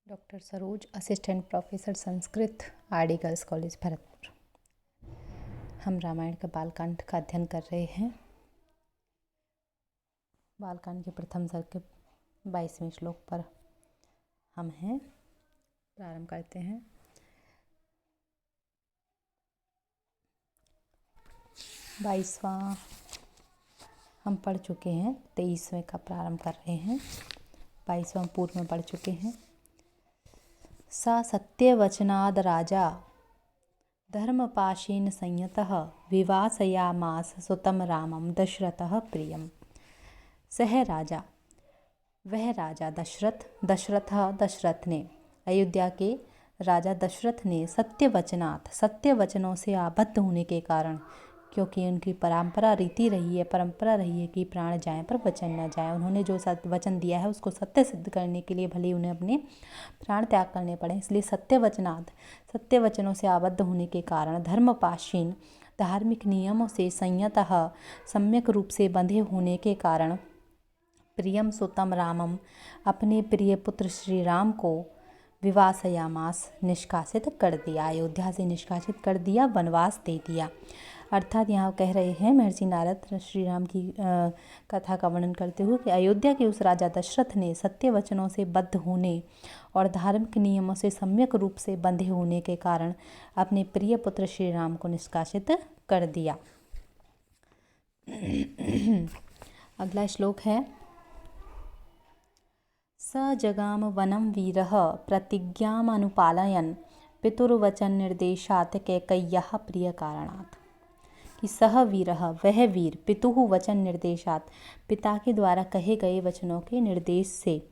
Doctor Saroj, assistant professor Sanskrit, RD girls college Bharatpur. हम रामायण के बालकांड का अध्ययन कर रहे हैं। बालकांड के प्रथम सर्ग के 22वें श्लोक पर हम हैं। प्रारंभ करते हैं। 22वां हम पढ़ चुके हैं, 23वें का प्रारंभ कर रहे हैं। 22वां पूर्व में पढ़ चुके हैं। सा सत्यवचनाद राजा धर्मपाशेन संयतः विवासयामास सुतं रामं दशरथः प्रियम्। सह राजा, वह राजा दशरथ ने, अयोध्या के राजा दशरथ ने सत्यवचनात्, सत्य वचनों से आबद्ध होने के कारण, क्योंकि उनकी परंपरा रही है कि प्राण जाएं पर वचन न जाए। उन्होंने जो वचन दिया है उसको सत्य सिद्ध करने के लिए भले उन्हें अपने प्राण त्याग करने पड़े, इसलिए सत्यवचनात्, सत्य वचनों से आबद्ध होने के कारण, धर्मपाशीन, धार्मिक नियमों से संयतः, सम्यक रूप से बंधे होने के कारण, प्रियम सुतम रामम, अपने प्रिय पुत्र श्री राम को विवासयामास, निष्कासित कर दिया, अयोध्या से निष्कासित कर दिया, वनवास दे दिया। अर्थात यहाँ कह रहे हैं महर्षि नारद श्री राम की कथा का वर्णन करते हुए कि अयोध्या के उस राजा दशरथ ने सत्य वचनों से बद्ध होने और धार्मिक नियमों से सम्यक रूप से बंधे होने के कारण अपने प्रिय पुत्र श्री राम को निष्कासित कर दिया। अगला श्लोक है। स जगाम वनम वीरः प्रतिज्ञाम अनुपालयन पितुर्वचन निर्देशात् कैकय्याः प्रिय कारणात्। कि सह वीरः, वह वीर, पितुः वचन निर्देशात्, पिता के द्वारा कहे गए वचनों के निर्देश से,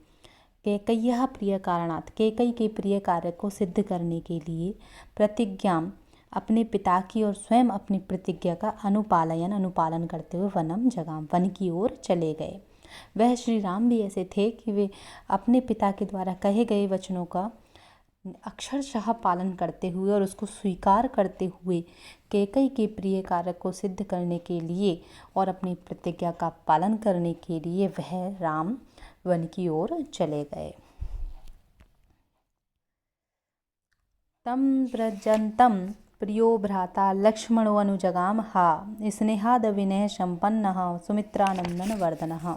कैकय्याः प्रिय कारणात्, कैकई के प्रिय कार्य को सिद्ध करने के लिए, प्रतिज्ञा, अपने पिता की और स्वयं अपनी प्रतिज्ञा का अनुपालन करते हुए वनम जगाम, वन की ओर चले गए। वह श्री राम भी ऐसे थे कि वे अपने पिता के द्वारा कहे गए वचनों का अक्षरशः पालन करते हुए और उसको स्वीकार करते हुए कैकई के प्रिय कार्य को सिद्ध करने के लिए और अपनी प्रतिज्ञा का पालन करने के लिए वह राम वन की ओर चले गए। तम व्रजंतम प्रियो भ्राता लक्ष्मणो अनुजगाम हा स्नेहाद विनय संपन्नः सुमित्रानंदन वर्धनः।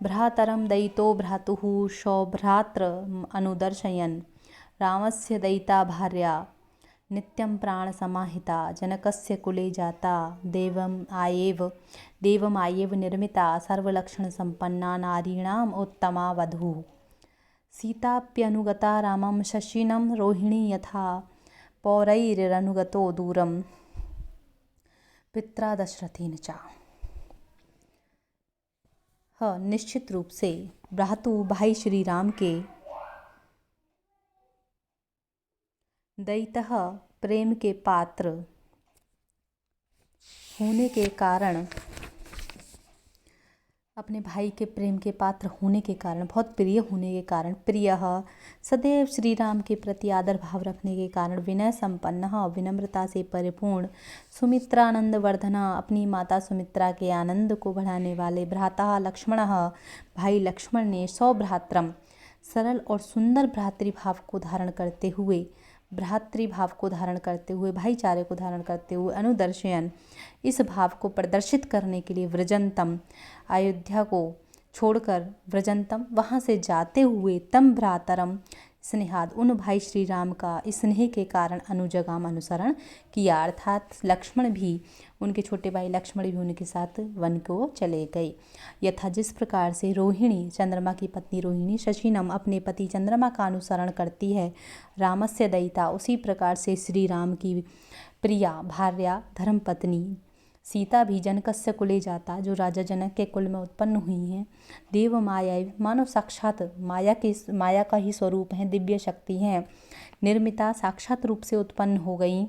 भ्रातरं दयितो भ्रातुः सौभ्रात्र अनुदर्शयन् रामस्य दयिता भार्या नित्यं प्राण समाहिता जनकस्य कुले जाता देवम् आयेव निर्मिता सर्वलक्षण संपन्ना नारीणाम् उत्तमा वधूः। सीताप्यनुगता रामं शशिनं रोहिणी यथा पौरैरनुगतो दूरं पित्रा दशरथेन च। निश्चित रूप से भ्रातु भाई श्री राम के दयितः प्रेम के पात्र होने के कारण, अपने भाई के प्रेम के पात्र होने के कारण, बहुत प्रिय होने के कारण, प्रियः सदैव श्री राम के प्रति आदर भाव रखने के कारण, विनय संपन्नः विनम्रता से परिपूर्ण, सुमित्रानंद वर्धना अपनी माता सुमित्रा के आनंद को बढ़ाने वाले, भ्राता लक्ष्मणः भाई लक्ष्मण ने, सौभ्रात्रम सरल और सुंदर भ्रातृभाव को धारण करते हुए भाईचारे को धारण करते हुए, अनुदर्शयन इस भाव को प्रदर्शित करने के लिए, व्रजंतम अयोध्या को छोड़कर, व्रजंतम वहाँ से जाते हुए, तम भ्रातरम स्नेहाद उन भाई श्री राम का स्नेह के कारण, अनुजगाम अनुसरण किया, अर्थात लक्ष्मण भी, उनके छोटे भाई लक्ष्मण भी उनके साथ वन को चले गए। यथा जिस प्रकार से रोहिणी, चंद्रमा की पत्नी रोहिणी, शशिनम अपने पति चंद्रमा का अनुसरण करती है, रामस्य दयिता उसी प्रकार से श्री राम की प्रिया भार्या धर्मपत्नी सीता भी जनकस्य कुले जाता, जो राजा जनक के कुल में उत्पन्न हुई हैं, देव माया मानो साक्षात माया का ही स्वरूप है, दिव्य शक्ति हैं, निर्मिता साक्षात रूप से उत्पन्न हो गई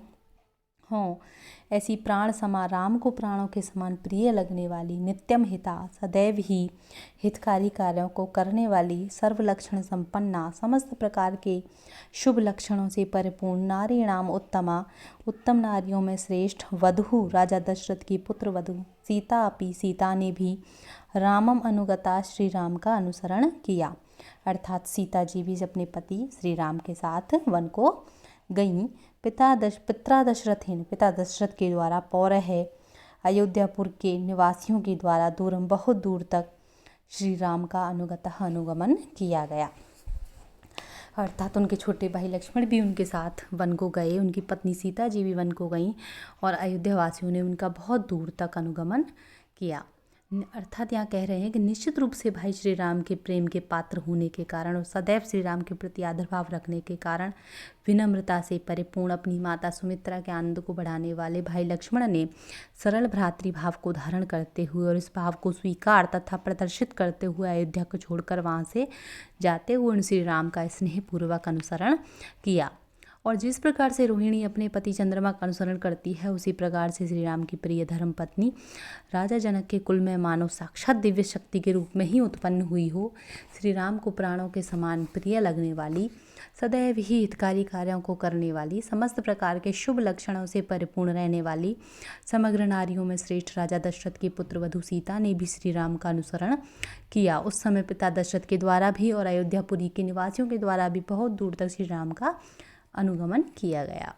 हों, ऐसी प्राण समा राम को प्राणों के समान प्रिय लगने वाली, नित्यम हिता सदैव ही हितकारी कार्यों को करने वाली, सर्वलक्षण संपन्ना समस्त प्रकार के शुभ लक्षणों से परिपूर्ण, नारीणाम उत्तमा उत्तम नारियों में श्रेष्ठ, वधू राजा दशरथ की पुत्र वधू, सीता ने भी रामम अनुगता श्री राम का अनुसरण किया। अर्थात सीता जी भी अपने पति श्री राम के साथ वन को गईं। पिता दशरथ के द्वारा पौरह अयोध्यापुर के निवासियों के द्वारा बहुत दूर तक श्री राम का अनुगमन किया गया। अर्थात उनके छोटे भाई लक्ष्मण भी उनके साथ वन को गए, उनकी पत्नी सीता जी भी वन को गईं और अयोध्या वासियों ने उनका बहुत दूर तक अनुगमन किया। अर्थात यहाँ कह रहे हैं कि निश्चित रूप से भाई श्री राम के प्रेम के पात्र होने के कारण और सदैव श्री राम के प्रति आदर भाव रखने के कारण विनम्रता से परिपूर्ण अपनी माता सुमित्रा के आनंद को बढ़ाने वाले भाई लक्ष्मण ने सरल भ्रातृभाव को धारण करते हुए और इस भाव को स्वीकार तथा प्रदर्शित करते हुए अयोध्या को छोड़कर वहाँ से जाते हुए उन श्री राम का स्नेहपूर्वक अनुसरण किया। और जिस प्रकार से रोहिणी अपने पति चंद्रमा का अनुसरण करती है, उसी प्रकार से श्री राम की प्रिय धर्म पत्नी राजा जनक के कुल में मानव साक्षात दिव्य शक्ति के रूप में ही उत्पन्न हुई हो, श्री राम को प्राणों के समान प्रिय लगने वाली, सदैव ही हितकारी कार्यों को करने वाली, समस्त प्रकार के शुभ लक्षणों से परिपूर्ण रहने वाली, समग्र नारियों में श्रेष्ठ राजा दशरथ की पुत्र वधू सीता ने भी श्री राम का अनुसरण किया। उस समय पिता दशरथ के द्वारा भी और अयोध्यापुरी के निवासियों के द्वारा भी बहुत दूर तक श्री राम का अनुगमन किया गया।